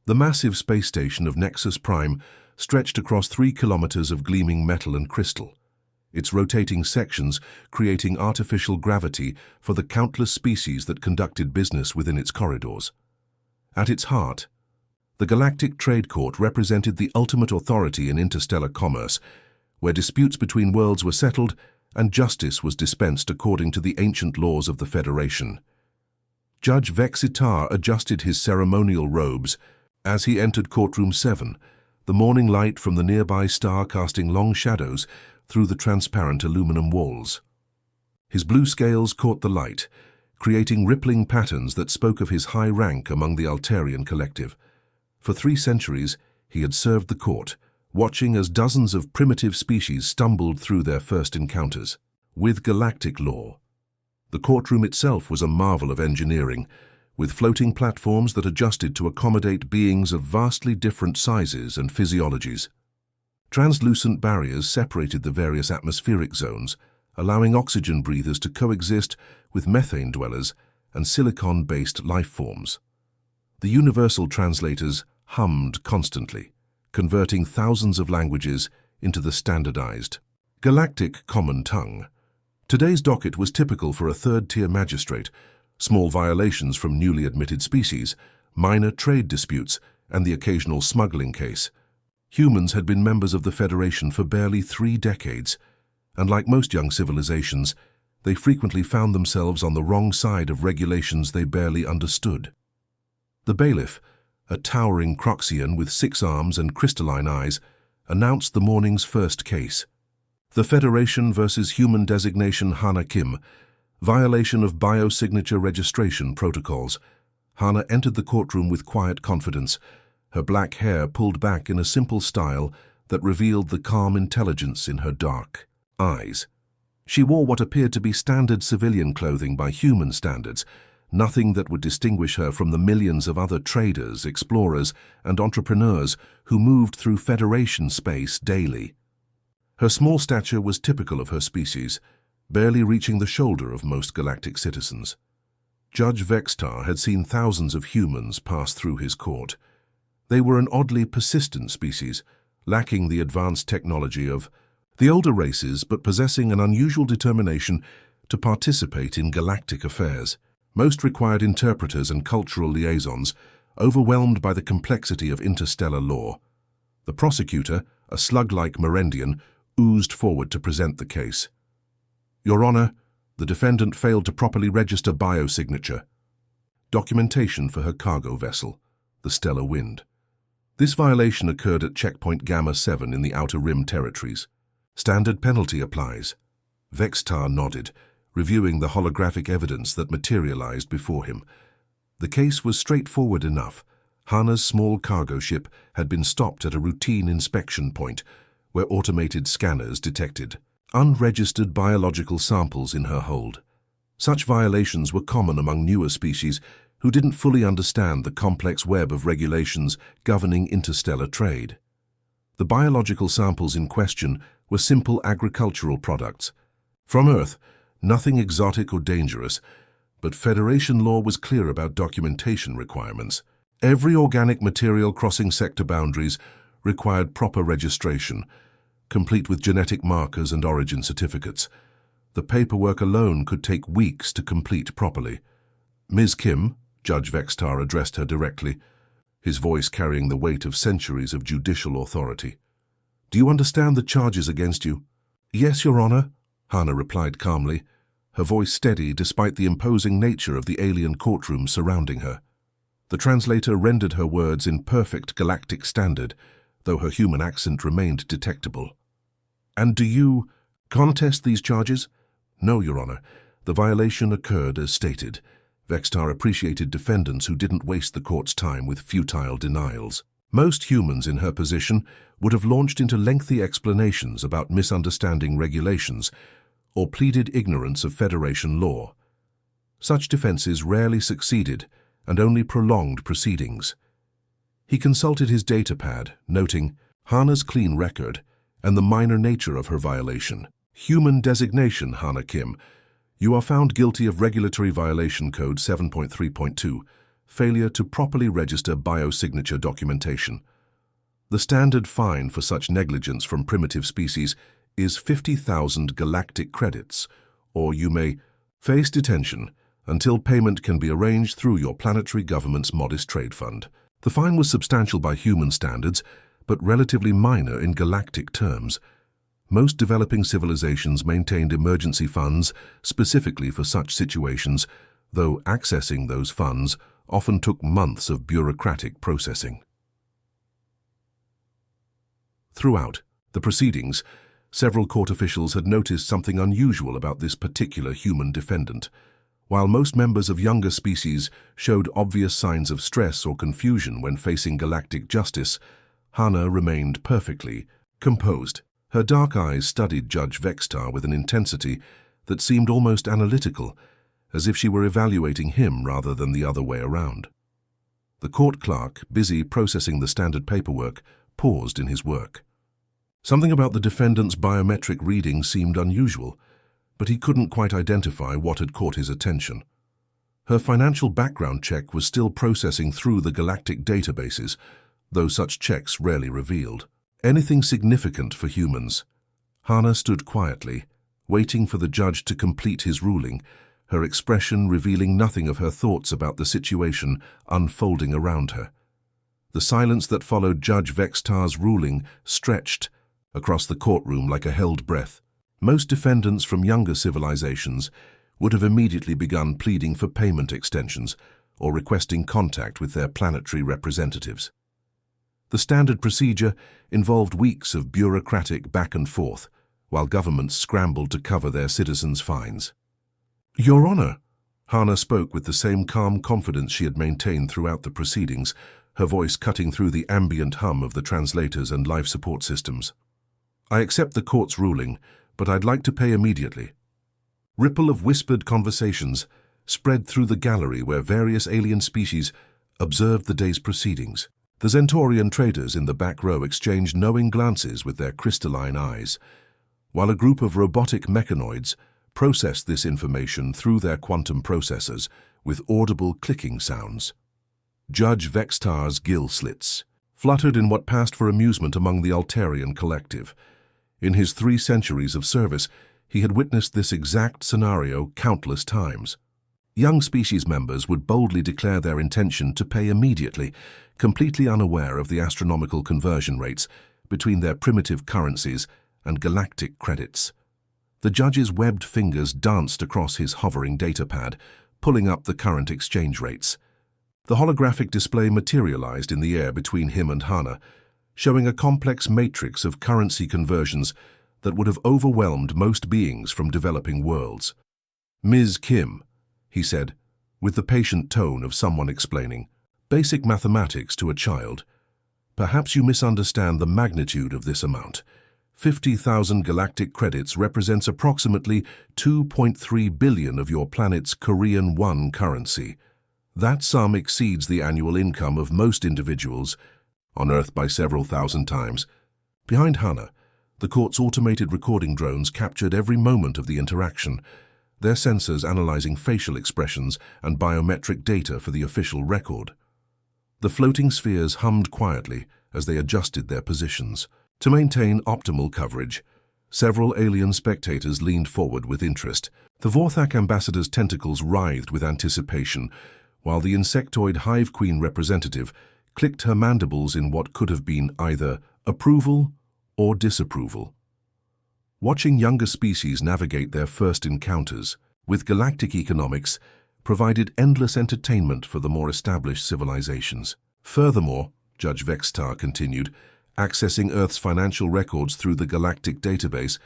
The massive space station of Nexus Prime stretched across 3 kilometers of gleaming metal and crystal, its rotating sections creating artificial gravity for the countless species that conducted business within its corridors. At its heart, the Galactic Trade Court represented the ultimate authority in interstellar commerce, where disputes between worlds were settled and justice was dispensed according to the ancient laws of the Federation. Judge Vexitar adjusted his ceremonial robes as he entered Courtroom 7, the morning light from the nearby star casting long shadows through the transparent aluminum walls. His blue scales caught the light, creating rippling patterns that spoke of his high rank among the Altarian collective. For 3 centuries, he had served the court, watching as dozens of primitive species stumbled through their first encounters with galactic law. The courtroom itself was a marvel of engineering, with floating platforms that adjusted to accommodate beings of vastly different sizes and physiologies. Translucent barriers separated the various atmospheric zones, allowing oxygen breathers to coexist with methane dwellers and silicon-based life forms. The universal translators hummed constantly, converting thousands of languages into the standardized Galactic Common Tongue. Today's docket was typical for a third-tier magistrate: small violations from newly admitted species, minor trade disputes, and the occasional smuggling case. Humans had been members of the Federation for barely 3 decades, and like most young civilizations, they frequently found themselves on the wrong side of regulations they barely understood. The bailiff, a towering Croxian with 6 arms and crystalline eyes, announced the morning's first case. The Federation versus Human Designation Hana Kim, violation of biosignature registration protocols. Hana entered the courtroom with quiet confidence, her black hair pulled back in a simple style that revealed the calm intelligence in her dark eyes. She wore what appeared to be standard civilian clothing by human standards, nothing that would distinguish her from the millions of other traders, explorers, and entrepreneurs who moved through Federation space daily. Her small stature was typical of her species, barely reaching the shoulder of most galactic citizens. Judge Vexitar had seen thousands of humans pass through his court. They were an oddly persistent species, lacking the advanced technology of the older races but possessing an unusual determination to participate in galactic affairs. Most required interpreters and cultural liaisons, overwhelmed by the complexity of interstellar law. The prosecutor, a slug-like Merendian, oozed forward to present the case. Your Honor, the defendant failed to properly register biosignature. Documentation for her cargo vessel, the Stellar Wind. This violation occurred at checkpoint Gamma 7 in the Outer Rim territories. Standard penalty applies. Vexitar nodded, reviewing the holographic evidence that materialized before him. The case was straightforward enough. Hana's small cargo ship had been stopped at a routine inspection point, where automated scanners detected unregistered biological samples in her hold. Such violations were common among newer species who didn't fully understand the complex web of regulations governing interstellar trade. The biological samples in question were simple agricultural products. From Earth, nothing exotic or dangerous, but Federation law was clear about documentation requirements. Every organic material crossing sector boundaries required proper registration, complete with genetic markers and origin certificates. The paperwork alone could take weeks to complete properly. Ms. Kim, Judge Vexitar addressed her directly, his voice carrying the weight of centuries of judicial authority. Do you understand the charges against you? Yes, Your Honor, Hana replied calmly, her voice steady despite the imposing nature of the alien courtroom surrounding her. The translator rendered her words in perfect galactic standard, though her human accent remained detectable. And do you contest these charges? No, Your Honor. The violation occurred as stated. Vexitar appreciated defendants who didn't waste the court's time with futile denials. Most humans in her position would have launched into lengthy explanations about misunderstanding regulations or pleaded ignorance of Federation law. Such defenses rarely succeeded and only prolonged proceedings. He consulted his datapad, noting Hana's clean record and the minor nature of her violation. Human designation, Hana Kim. You are found guilty of Regulatory Violation Code 7.3.2, failure to properly register biosignature documentation. The standard fine for such negligence from primitive species is 50,000 galactic credits, or you may face detention until payment can be arranged through your planetary government's modest trade fund. The fine was substantial by human standards, but relatively minor in galactic terms. Most developing civilizations maintained emergency funds specifically for such situations, though accessing those funds often took months of bureaucratic processing. Throughout the proceedings, several court officials had noticed something unusual about this particular human defendant. While most members of younger species showed obvious signs of stress or confusion when facing galactic justice, Hana remained perfectly composed. Her dark eyes studied Judge Vextar with an intensity that seemed almost analytical, as if she were evaluating him rather than the other way around. The court clerk, busy processing the standard paperwork, paused in his work. Something about the defendant's biometric reading seemed unusual, but he couldn't quite identify what had caught his attention. Her financial background check was still processing through the galactic databases, though such checks rarely revealed anything significant for humans. Hana stood quietly, waiting for the judge to complete his ruling, her expression revealing nothing of her thoughts about the situation unfolding around her. The silence that followed Judge Vextar's ruling stretched across the courtroom like a held breath. Most defendants from younger civilizations would have immediately begun pleading for payment extensions or requesting contact with their planetary representatives. The standard procedure involved weeks of bureaucratic back and forth, while governments scrambled to cover their citizens' fines. "Your Honor," Hana spoke with the same calm confidence she had maintained throughout the proceedings, her voice cutting through the ambient hum of the translators and life support systems. "I accept the court's ruling, but I'd like to pay immediately." Ripple of whispered conversations spread through the gallery where various alien species observed the day's proceedings. The Zentorian traders in the back row exchanged knowing glances with their crystalline eyes, while a group of robotic mechanoids processed this information through their quantum processors with audible clicking sounds. Judge Vextar's gill slits fluttered in what passed for amusement among the Altarian collective. In his 3 centuries of service, he had witnessed this exact scenario countless times. Young species members would boldly declare their intention to pay immediately, completely unaware of the astronomical conversion rates between their primitive currencies and galactic credits. The judge's webbed fingers danced across his hovering datapad, pulling up the current exchange rates. The holographic display materialized in the air between him and Hana, showing a complex matrix of currency conversions that would have overwhelmed most beings from developing worlds. "Ms. Kim," he said, with the patient tone of someone explaining basic mathematics to a child. "Perhaps you misunderstand the magnitude of this amount. 50,000 galactic credits represents approximately 2.3 billion of your planet's Korean won currency. That sum exceeds the annual income of most individuals on Earth by several thousand times." Behind Hana, the court's automated recording drones captured every moment of the interaction, their sensors analyzing facial expressions and biometric data for the official record. The floating spheres hummed quietly as they adjusted their positions. To maintain optimal coverage, several alien spectators leaned forward with interest. The Vorthak ambassador's tentacles writhed with anticipation, while the insectoid Hive Queen representative clicked her mandibles in what could have been either approval or disapproval. Watching younger species navigate their first encounters with galactic economics provided endless entertainment for the more established civilizations. Furthermore, Judge Vextar continued, accessing Earth's financial records through the galactic database,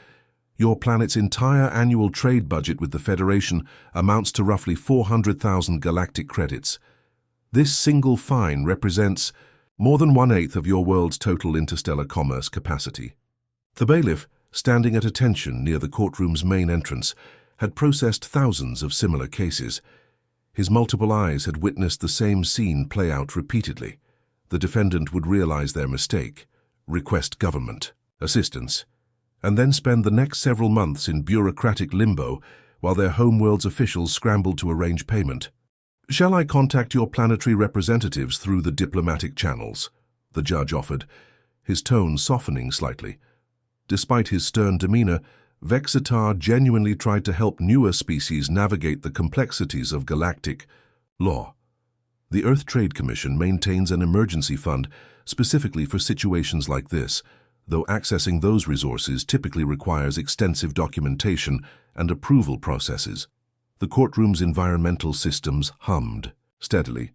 your planet's entire annual trade budget with the Federation amounts to roughly 400,000 galactic credits. This single fine represents more than 1/8 of your world's total interstellar commerce capacity. The bailiff, standing at attention near the courtroom's main entrance, had processed thousands of similar cases. His multiple eyes had witnessed the same scene play out repeatedly. The defendant would realize their mistake, request government assistance, and then spend the next several months in bureaucratic limbo while their homeworld's officials scrambled to arrange payment. "Shall I contact your planetary representatives through the diplomatic channels?" the judge offered, his tone softening slightly. Despite his stern demeanor, Vexatar genuinely tried to help newer species navigate the complexities of galactic law. The Earth Trade Commission maintains an emergency fund specifically for situations like this, though accessing those resources typically requires extensive documentation and approval processes. The courtroom's environmental systems hummed steadily,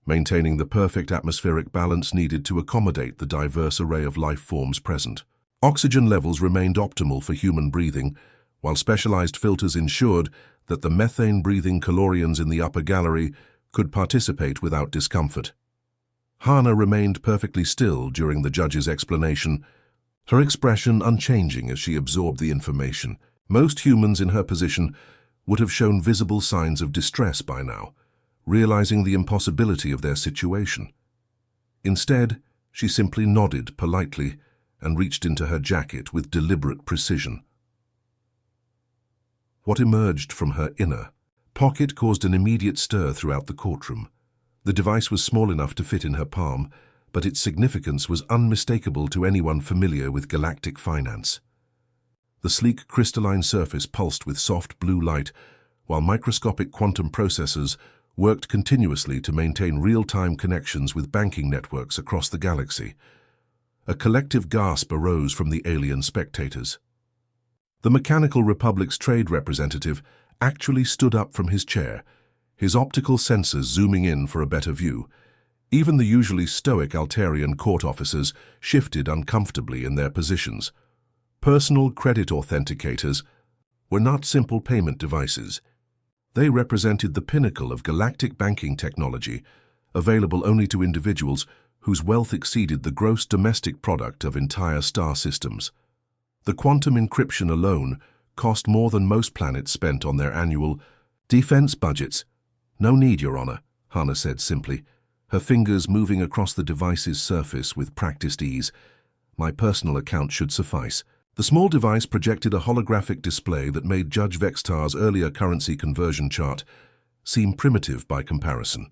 maintaining the perfect atmospheric balance needed to accommodate the diverse array of life forms present. Oxygen levels remained optimal for human breathing, while specialized filters ensured that the methane-breathing Calorians in the upper gallery could participate without discomfort. Hana remained perfectly still during the judge's explanation, her expression unchanging as she absorbed the information. Most humans in her position would have shown visible signs of distress by now, realizing the impossibility of their situation. Instead, she simply nodded politely and reached into her jacket with deliberate precision. What emerged from her inner pocket caused an immediate stir throughout the courtroom. The device was small enough to fit in her palm, but its significance was unmistakable to anyone familiar with galactic finance. The sleek crystalline surface pulsed with soft blue light, while microscopic quantum processors worked continuously to maintain real-time connections with banking networks across the galaxy. A collective gasp arose from the alien spectators. The Mechanical Republic's trade representative actually stood up from his chair, his optical sensors zooming in for a better view. Even the usually stoic Altarian court officers shifted uncomfortably in their positions. Personal credit authenticators were not simple payment devices. They represented the pinnacle of galactic banking technology, available only to individuals whose wealth exceeded the gross domestic product of entire star systems. The quantum encryption alone cost more than most planets spent on their annual defense budgets. "No need, Your Honor," Hana said simply, her fingers moving across the device's surface with practiced ease. "My personal account should suffice." The small device projected a holographic display that made Judge Vextar's earlier currency conversion chart seem primitive by comparison.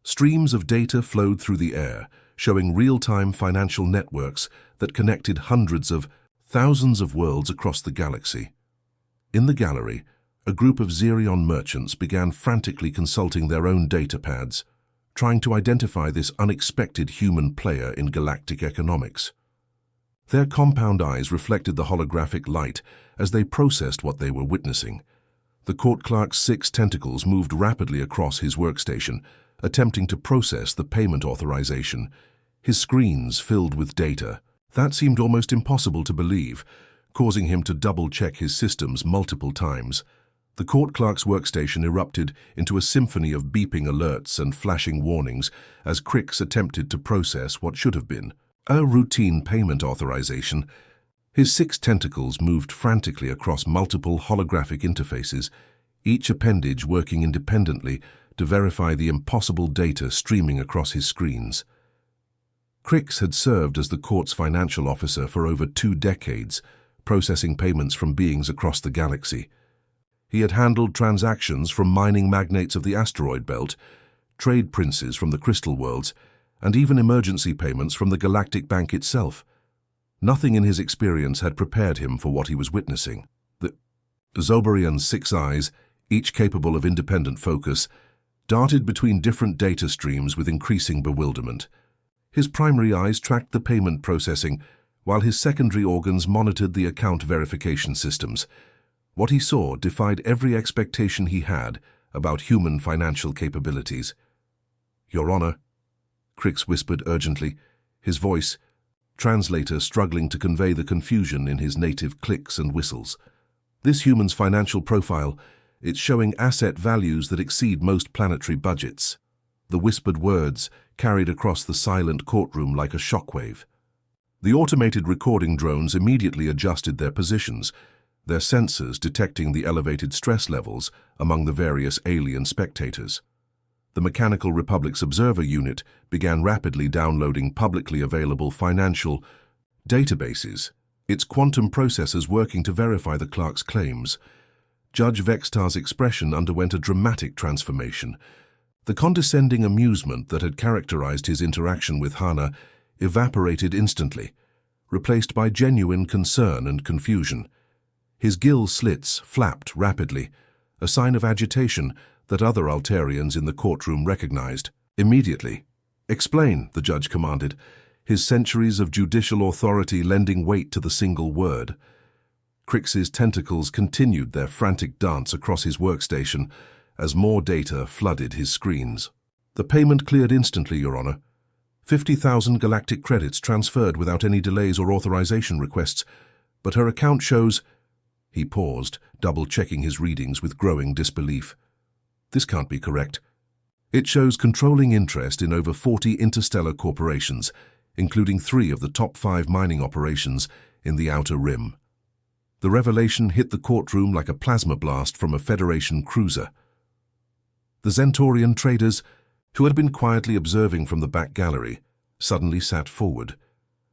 Streams of data flowed through the air, showing real-time financial networks that connected hundreds of thousands of worlds across the galaxy. In the gallery, a group of Xerion merchants began frantically consulting their own data pads, trying to identify this unexpected human player in galactic economics. Their compound eyes reflected the holographic light as they processed what they were witnessing. The court clerk's 6 tentacles moved rapidly across his workstation, attempting to process the payment authorization. His screens filled with data. That seemed almost impossible to believe, causing him to double-check his systems multiple times. The court clerk's workstation erupted into a symphony of beeping alerts and flashing warnings as Crix attempted to process what should have been a routine payment authorization. His 6 tentacles moved frantically across multiple holographic interfaces, each appendage working independently to verify the impossible data streaming across his screens. Crix had served as the court's financial officer for over 2 decades, processing payments from beings across the galaxy. He had handled transactions from mining magnates of the asteroid belt, trade princes from the crystal worlds, and even emergency payments from the Galactic Bank itself. Nothing in his experience had prepared him for what he was witnessing. The Zoberian's 6 eyes, each capable of independent focus, darted between different data streams with increasing bewilderment. His primary eyes tracked the payment processing, while his secondary organs monitored the account verification systems. What he saw defied every expectation he had about human financial capabilities. "Your Honor," Crix whispered urgently, his voice, translator struggling to convey the confusion in his native clicks and whistles. "This human's financial profile, it's showing asset values that exceed most planetary budgets." The whispered words carried across the silent courtroom like a shockwave. The automated recording drones immediately adjusted their positions, their sensors detecting the elevated stress levels among the various alien spectators. The Mechanical Republic's Observer Unit began rapidly downloading publicly available financial databases, its quantum processors working to verify the clerk's claims. Judge Vextar's expression underwent a dramatic transformation. The condescending amusement that had characterized his interaction with Hana evaporated instantly, replaced by genuine concern and confusion. His gill slits flapped rapidly, a sign of agitation that other Altarians in the courtroom recognized. Immediately, "Explain," the judge commanded, his centuries of judicial authority lending weight to the single word. Crix's tentacles continued their frantic dance across his workstation as more data flooded his screens. "The payment cleared instantly, Your Honor. 50,000 galactic credits transferred without any delays or authorization requests, but her account shows—" He paused, double-checking his readings with growing disbelief. "This can't be correct. It shows controlling interest in over 40 interstellar corporations, including 3 of the top 5 mining operations in the Outer Rim." The revelation hit the courtroom like a plasma blast from a Federation cruiser. The Zentorian traders, who had been quietly observing from the back gallery, suddenly sat forward,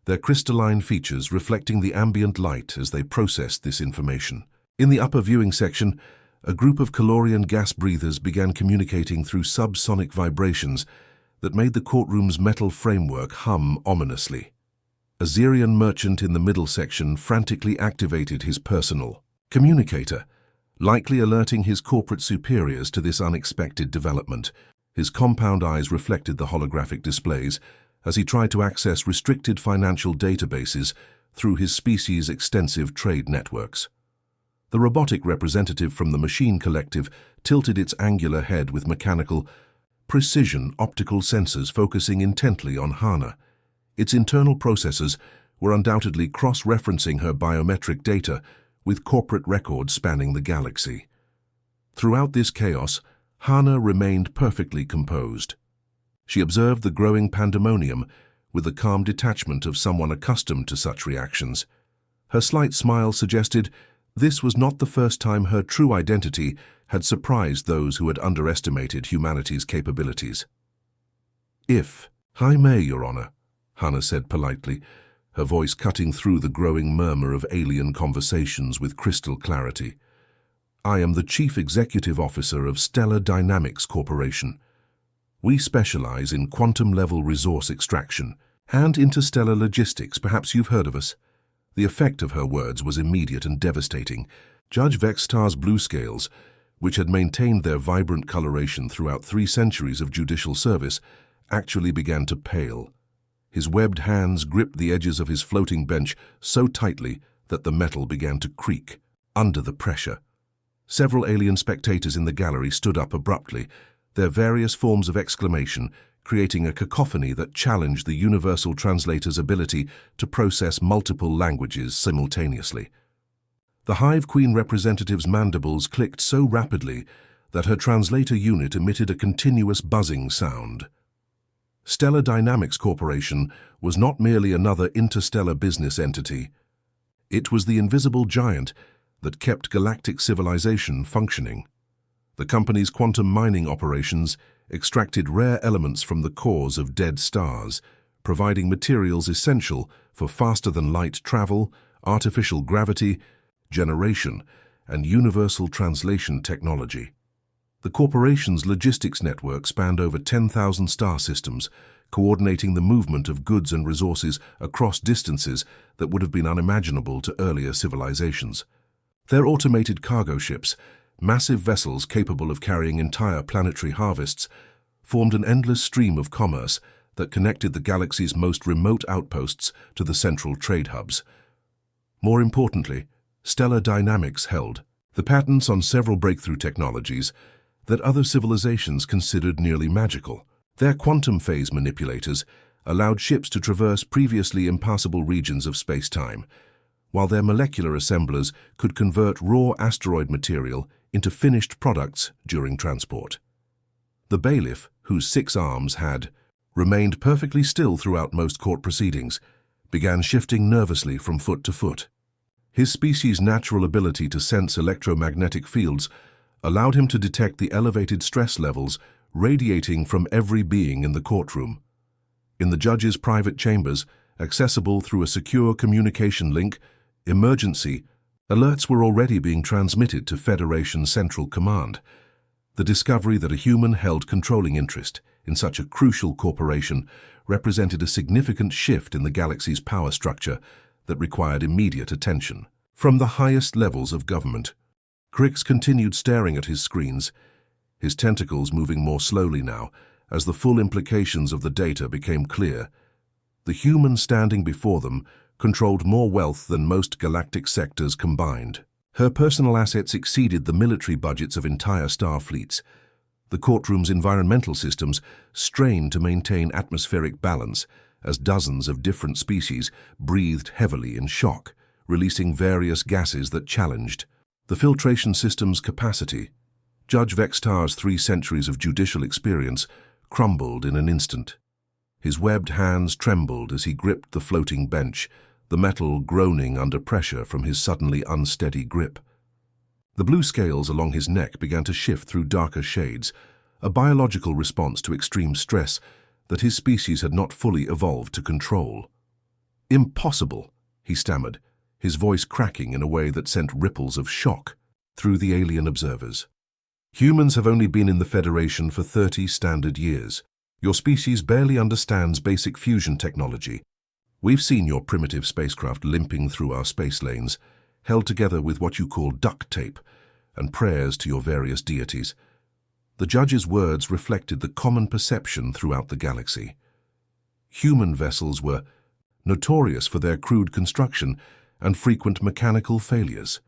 their crystalline features reflecting the ambient light as they processed this information. In the upper viewing section, a group of Calorian gas breathers began communicating through subsonic vibrations that made the courtroom's metal framework hum ominously. A Xerian merchant in the middle section frantically activated his personal communicator, likely alerting his corporate superiors to this unexpected development. His compound eyes reflected the holographic displays as he tried to access restricted financial databases through his species' extensive trade networks. The robotic representative from the Machine Collective tilted its angular head with mechanical precision optical sensors focusing intently on Hana. Its internal processors were undoubtedly cross-referencing her biometric data with corporate records spanning the galaxy. Throughout this chaos, Hana remained perfectly composed. She observed the growing pandemonium with the calm detachment of someone accustomed to such reactions. Her slight smile suggested this was not the first time her true identity had surprised those who had underestimated humanity's capabilities. "If I may, Your Honor," Hana said politely, her voice cutting through the growing murmur of alien conversations with crystal clarity. "I am the Chief Executive Officer of Stellar Dynamics Corporation. We specialize in quantum-level resource extraction and interstellar logistics. Perhaps you've heard of us." The effect of her words was immediate and devastating. Judge Vextar's blue scales, which had maintained their vibrant coloration throughout 3 centuries of judicial service, actually began to pale. His webbed hands gripped the edges of his floating bench so tightly that the metal began to creak under the pressure. Several alien spectators in the gallery stood up abruptly, their various forms of exclamation creating a cacophony that challenged the universal translator's ability to process multiple languages simultaneously. The Hive Queen representative's mandibles clicked so rapidly that her translator unit emitted a continuous buzzing sound. Stellar Dynamics Corporation was not merely another interstellar business entity. It was the invisible giant that kept galactic civilization functioning. The company's quantum mining operations extracted rare elements from the cores of dead stars, providing materials essential for faster-than-light travel, artificial gravity, generation, and universal translation technology. The corporation's logistics network spanned over 10,000 star systems, coordinating the movement of goods and resources across distances that would have been unimaginable to earlier civilizations. Their automated cargo ships, massive vessels capable of carrying entire planetary harvests, formed an endless stream of commerce that connected the galaxy's most remote outposts to the central trade hubs. More importantly, Stellar Dynamics held the patents on several breakthrough technologies that other civilizations considered nearly magical. Their quantum phase manipulators allowed ships to traverse previously impassable regions of space-time, while their molecular assemblers could convert raw asteroid material into finished products during transport. The bailiff, whose 6 arms had remained perfectly still throughout most court proceedings, began shifting nervously from foot to foot. His species' natural ability to sense electromagnetic fields allowed him to detect the elevated stress levels radiating from every being in the courtroom. In the judge's private chambers, accessible through a secure communication link, emergency alerts were already being transmitted to Federation Central Command. The discovery that a human held controlling interest in such a crucial corporation represented a significant shift in the galaxy's power structure that required immediate attention. From the highest levels of government, Crix continued staring at his screens, his tentacles moving more slowly now as the full implications of the data became clear. The human standing before them controlled more wealth than most galactic sectors combined. Her personal assets exceeded the military budgets of entire star fleets. The courtroom's environmental systems strained to maintain atmospheric balance as dozens of different species breathed heavily in shock, releasing various gases that challenged the filtration system's capacity. Judge Vextar's 3 centuries of judicial experience crumbled in an instant. His webbed hands trembled as he gripped the floating bench, the metal groaning under pressure from his suddenly unsteady grip. The blue scales along his neck began to shift through darker shades, a biological response to extreme stress that his species had not fully evolved to control. "Impossible," he stammered, his voice cracking in a way that sent ripples of shock through the alien observers. "Humans have only been in the Federation for 30 standard years. Your species barely understands basic fusion technology. We've seen your primitive spacecraft limping through our space lanes, held together with what you call duct tape, and prayers to your various deities." The judge's words reflected the common perception throughout the galaxy. Human vessels were notorious for their crude construction and frequent mechanical failures.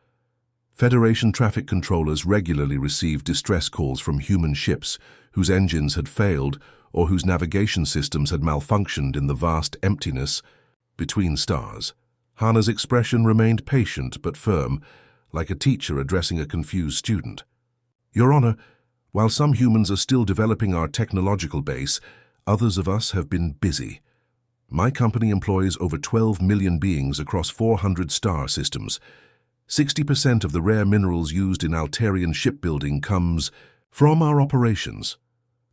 Federation traffic controllers regularly received distress calls from human ships whose engines had failed or whose navigation systems had malfunctioned in the vast emptiness between stars. Hana's expression remained patient but firm, like a teacher addressing a confused student. "Your Honor, while some humans are still developing our technological base, others of us have been busy. My company employs over 12 million beings across 400 star systems. 60% of the rare minerals used in Altarian shipbuilding comes from our operations."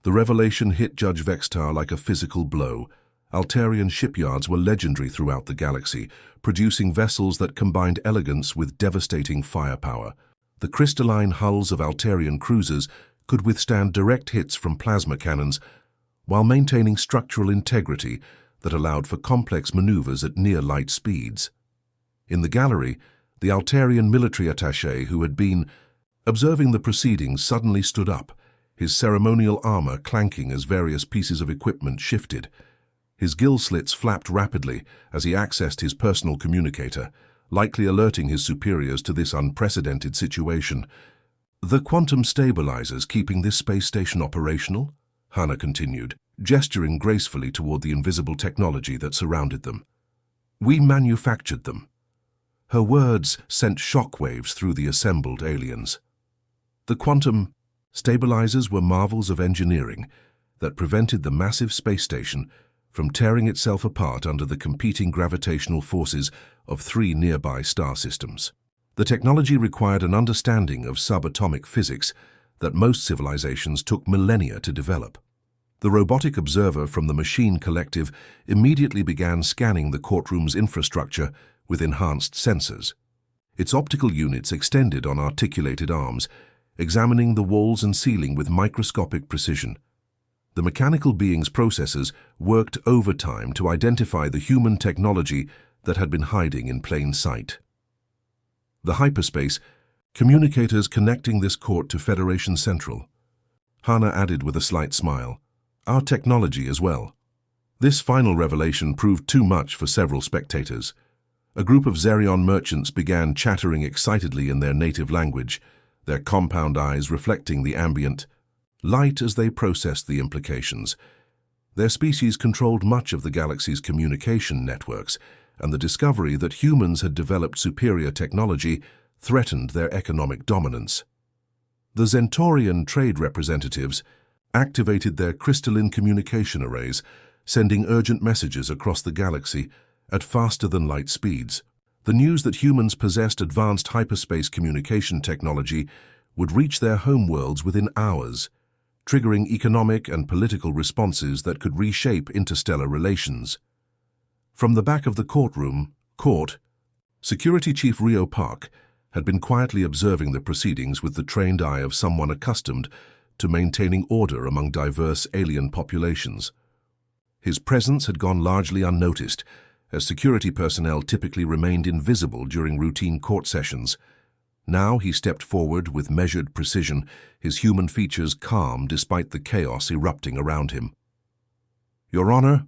The revelation hit Judge Vextar like a physical blow. Altarian shipyards were legendary throughout the galaxy, producing vessels that combined elegance with devastating firepower. The crystalline hulls of Altarian cruisers could withstand direct hits from plasma cannons while maintaining structural integrity that allowed for complex maneuvers at near-light speeds. In the gallery, the Altarian military attaché who had been observing the proceedings suddenly stood up, his ceremonial armor clanking as various pieces of equipment shifted. His gill slits flapped rapidly as he accessed his personal communicator, likely alerting his superiors to this unprecedented situation. "The quantum stabilizers keeping this space station operational?" Hana continued, gesturing gracefully toward the invisible technology that surrounded them. "We manufactured them." Her words sent shockwaves through the assembled aliens. The quantum stabilizers were marvels of engineering that prevented the massive space station from tearing itself apart under the competing gravitational forces of 3 nearby star systems. The technology required an understanding of subatomic physics that most civilizations took millennia to develop. The robotic observer from the machine collective immediately began scanning the courtroom's infrastructure with enhanced sensors. Its optical units extended on articulated arms, examining the walls and ceiling with microscopic precision. The mechanical being's processors worked overtime to identify the human technology that had been hiding in plain sight. The hyperspace, communicators connecting this court to Federation Central. Hana added with a slight smile, "Our technology as well." This final revelation proved too much for several spectators. A group of Zerion merchants began chattering excitedly in their native language, their compound eyes reflecting the ambient light as they processed the implications. Their species controlled much of the galaxy's communication networks, and the discovery that humans had developed superior technology threatened their economic dominance. The Zentorian trade representatives activated their crystalline communication arrays, sending urgent messages across the galaxy at faster-than-light speeds. The news that humans possessed advanced hyperspace communication technology would reach their homeworlds within hours, triggering economic and political responses that could reshape interstellar relations. From the back of the court, Security Chief Rio Park had been quietly observing the proceedings with the trained eye of someone accustomed to maintaining order among diverse alien populations. His presence had gone largely unnoticed, as security personnel typically remained invisible during routine court sessions. Now he stepped forward with measured precision, his human features calm despite the chaos erupting around him. "Your Honor,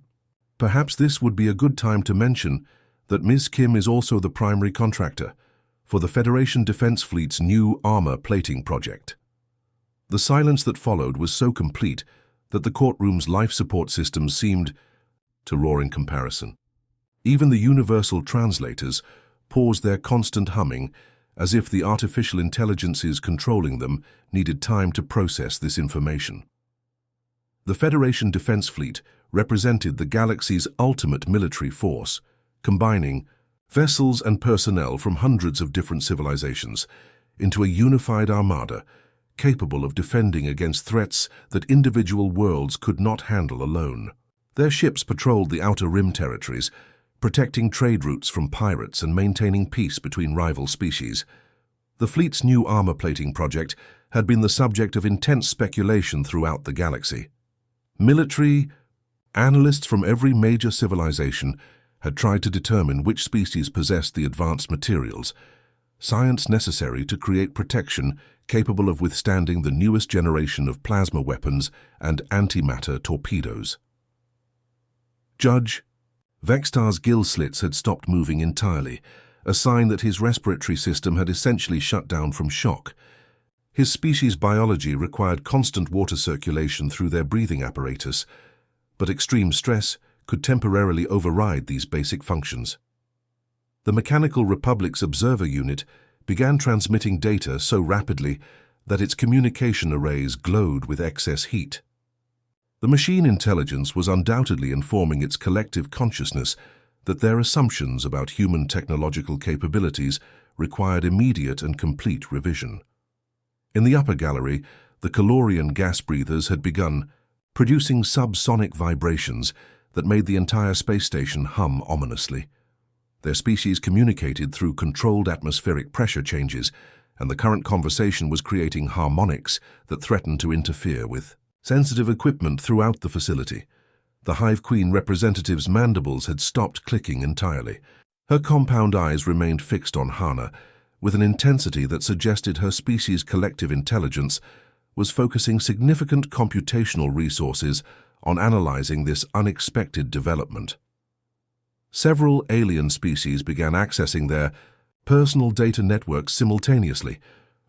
perhaps this would be a good time to mention that Ms. Kim is also the primary contractor for the Federation Defense Fleet's new armor plating project." The silence that followed was so complete that the courtroom's life support systems seemed to roar in comparison. Even the universal translators paused their constant humming, as if the artificial intelligences controlling them needed time to process this information. The Federation Defense Fleet represented the galaxy's ultimate military force, combining vessels and personnel from hundreds of different civilizations into a unified armada capable of defending against threats that individual worlds could not handle alone. Their ships patrolled the Outer Rim territories, protecting trade routes from pirates and maintaining peace between rival species. The fleet's new armor plating project had been the subject of intense speculation throughout the galaxy. Military analysts from every major civilization had tried to determine which species possessed the advanced materials, science necessary to create protection capable of withstanding the newest generation of plasma weapons and antimatter torpedoes. Judge Vextar's gill slits had stopped moving entirely, a sign that his respiratory system had essentially shut down from shock. His species' biology required constant water circulation through their breathing apparatus, but extreme stress could temporarily override these basic functions. The Mechanical Republic's observer unit began transmitting data so rapidly that its communication arrays glowed with excess heat. The machine intelligence was undoubtedly informing its collective consciousness that their assumptions about human technological capabilities required immediate and complete revision. In the upper gallery, the Calorian gas breathers had begun producing subsonic vibrations that made the entire space station hum ominously. Their species communicated through controlled atmospheric pressure changes, and the current conversation was creating harmonics that threatened to interfere with sensitive equipment throughout the facility. The Hive Queen representative's mandibles had stopped clicking entirely. Her compound eyes remained fixed on Hana, with an intensity that suggested her species' collective intelligence was focusing significant computational resources on analyzing this unexpected development. Several alien species began accessing their personal data networks simultaneously,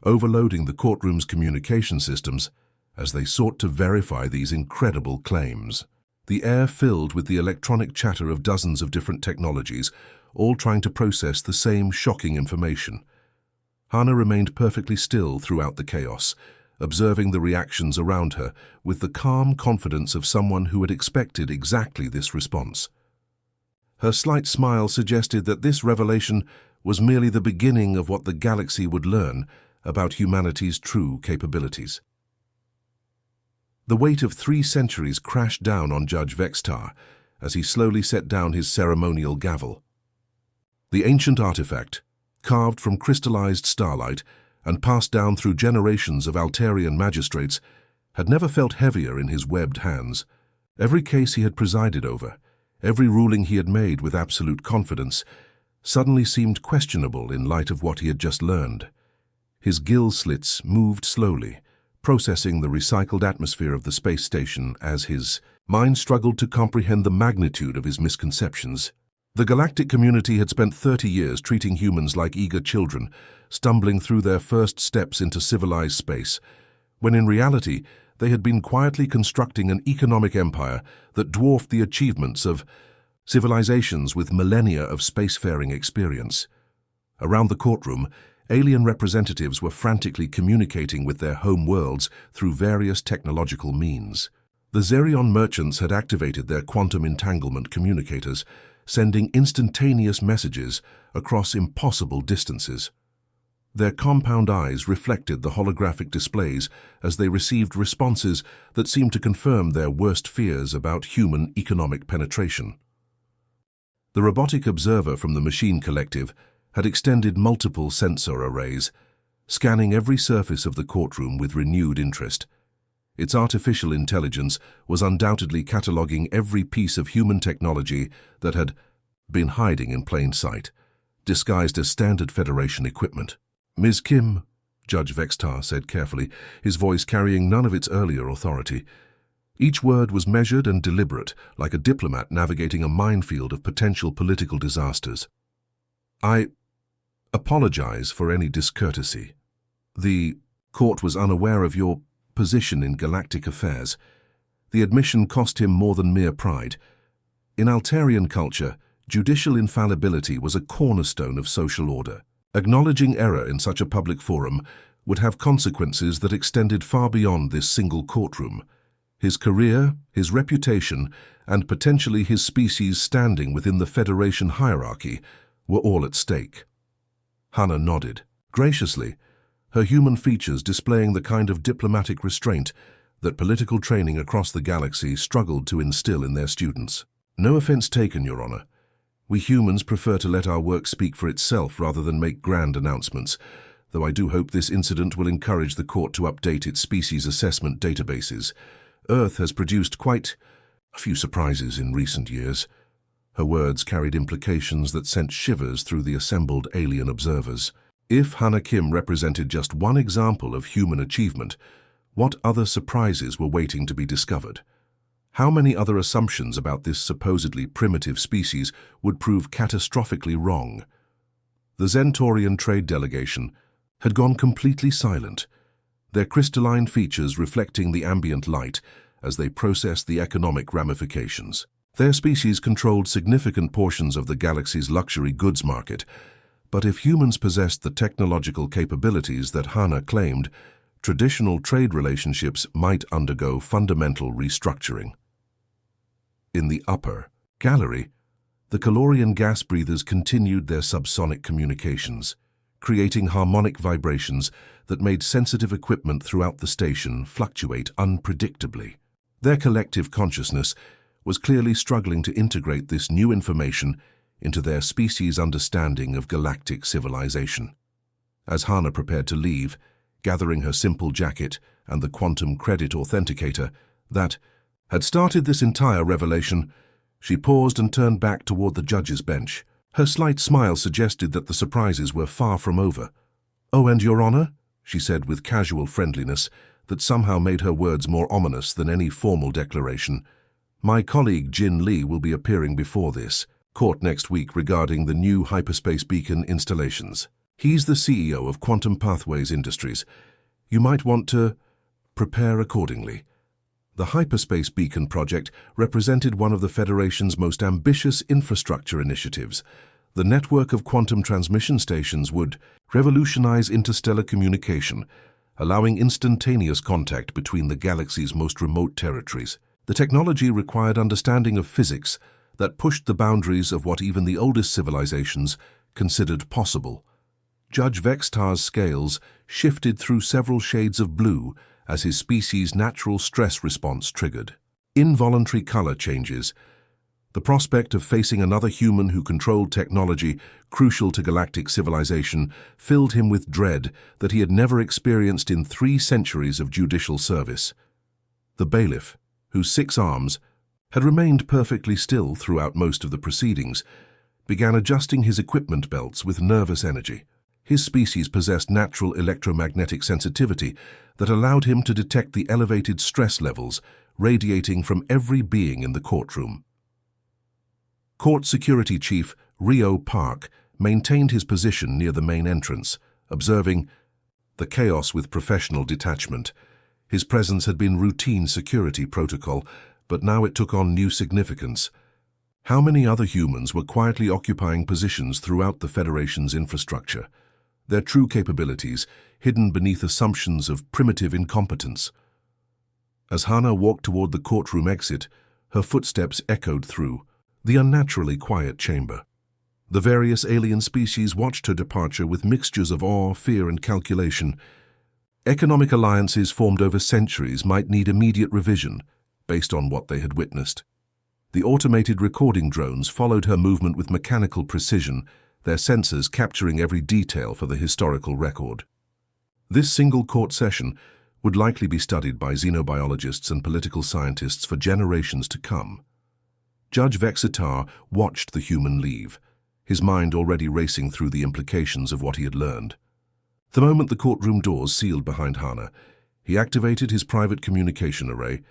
overloading the courtroom's communication systems as they sought to verify these incredible claims. The air filled with the electronic chatter of dozens of different technologies, all trying to process the same shocking information. Hana remained perfectly still throughout the chaos, observing the reactions around her with the calm confidence of someone who had expected exactly this response. Her slight smile suggested that this revelation was merely the beginning of what the galaxy would learn about humanity's true capabilities. The weight of 3 centuries crashed down on Judge Vextar as he slowly set down his ceremonial gavel. The ancient artifact, carved from crystallized starlight and passed down through generations of Altarian magistrates, had never felt heavier in his webbed hands. Every case he had presided over, every ruling he had made with absolute confidence, suddenly seemed questionable in light of what he had just learned. His gill slits moved slowly, processing the recycled atmosphere of the space station as his mind struggled to comprehend the magnitude of his misconceptions. The galactic community had spent 30 years treating humans like eager children, stumbling through their first steps into civilized space, when in reality they had been quietly constructing an economic empire that dwarfed the achievements of civilizations with millennia of spacefaring experience. Around the courtroom, alien representatives were frantically communicating with their home worlds through various technological means. The Zerion merchants had activated their quantum entanglement communicators, sending instantaneous messages across impossible distances. Their compound eyes reflected the holographic displays as they received responses that seemed to confirm their worst fears about human economic penetration. The robotic observer from the Machine Collective had extended multiple sensor arrays, scanning every surface of the courtroom with renewed interest. Its artificial intelligence was undoubtedly cataloging every piece of human technology that had been hiding in plain sight, disguised as standard Federation equipment. "Ms. Kim," Judge Vextar said carefully, his voice carrying none of its earlier authority. Each word was measured and deliberate, like a diplomat navigating a minefield of potential political disasters. "I apologize for any discourtesy. The court was unaware of your position in galactic affairs. The admission cost him more than mere pride. In Altarian culture, judicial infallibility was a cornerstone of social order. Acknowledging error in such a public forum would have consequences that extended far beyond this single courtroom. His career, his reputation, and potentially his species' standing within the Federation hierarchy were all at stake." Hannah nodded, graciously, her human features displaying the kind of diplomatic restraint that political training across the galaxy struggled to instill in their students. "No offense taken, Your Honor. We humans prefer to let our work speak for itself rather than make grand announcements, though I do hope this incident will encourage the court to update its species assessment databases. Earth has produced quite a few surprises in recent years." Her words carried implications that sent shivers through the assembled alien observers. If Hannah Kim represented just one example of human achievement, what other surprises were waiting to be discovered? How many other assumptions about this supposedly primitive species would prove catastrophically wrong? The Zentorian trade delegation had gone completely silent, their crystalline features reflecting the ambient light as they processed the economic ramifications. Their species controlled significant portions of the galaxy's luxury goods market, but if humans possessed the technological capabilities that Hannah claimed, traditional trade relationships might undergo fundamental restructuring. In the upper gallery, the Calorian gas breathers continued their subsonic communications, creating harmonic vibrations that made sensitive equipment throughout the station fluctuate unpredictably. Their collective consciousness was clearly struggling to integrate this new information into their species' understanding of galactic civilization. As Hannah prepared to leave, gathering her simple jacket and the quantum credit authenticator that had started this entire revelation, she paused and turned back toward the judge's bench. Her slight smile suggested that the surprises were far from over. "Oh, and Your Honor," she said with casual friendliness that somehow made her words more ominous than any formal declaration, "my colleague Jin Lee will be appearing before this court next week regarding the new hyperspace beacon installations. He's the CEO of Quantum Pathways Industries. You might want to prepare accordingly." The hyperspace beacon project represented one of the Federation's most ambitious infrastructure initiatives. The network of quantum transmission stations would revolutionize interstellar communication, allowing instantaneous contact between the galaxy's most remote territories. The technology required understanding of physics that pushed the boundaries of what even the oldest civilizations considered possible. Judge Vextar's scales shifted through several shades of blue as his species' natural stress response triggered. Involuntary color changes. The prospect of facing another human who controlled technology crucial to galactic civilization filled him with dread that he had never experienced in 3 centuries of judicial service. The bailiff, whose 6 arms had remained perfectly still throughout most of the proceedings, began adjusting his equipment belts with nervous energy. His species possessed natural electromagnetic sensitivity that allowed him to detect the elevated stress levels radiating from every being in the courtroom. Court Security Chief Rio Park maintained his position near the main entrance, observing the chaos with professional detachment. His presence had been routine security protocol, but now it took on new significance. How many other humans were quietly occupying positions throughout the Federation's infrastructure, their true capabilities hidden beneath assumptions of primitive incompetence? As Hannah walked toward the courtroom exit, her footsteps echoed through the unnaturally quiet chamber. The various alien species watched her departure with mixtures of awe, fear, and calculation. Economic alliances formed over centuries might need immediate revision based on what they had witnessed. The automated recording drones followed her movement with mechanical precision, their sensors capturing every detail for the historical record. This single court session would likely be studied by xenobiologists and political scientists for generations to come. Judge Vexitar watched the human leave, his mind already racing through the implications of what he had learned. The moment the courtroom doors sealed behind Hana, he activated his private communication array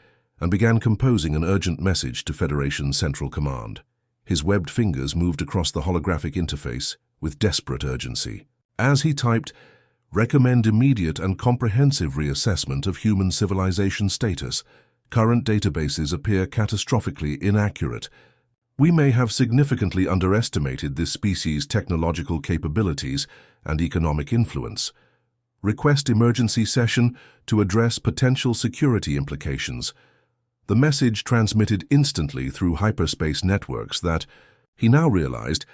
and began composing an urgent message to Federation Central Command. His webbed fingers moved across the holographic interface with desperate urgency. As he typed, "Recommend immediate and comprehensive reassessment of human civilization status. Current databases appear catastrophically inaccurate. We may have significantly underestimated this species' technological capabilities and economic influence. Request emergency session to address potential security implications." The message transmitted instantly through hyperspace networks that, he now realized,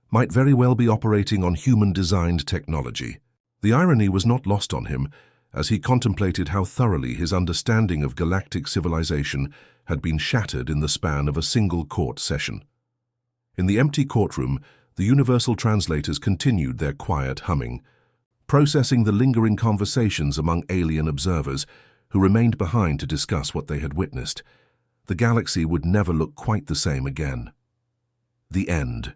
might very well be operating on human-designed technology. The irony was not lost on him as he contemplated how thoroughly his understanding of galactic civilization had been shattered in the span of a single court session. In the empty courtroom, the universal translators continued their quiet humming, processing the lingering conversations among alien observers who remained behind to discuss what they had witnessed. The galaxy would never look quite the same again. The end.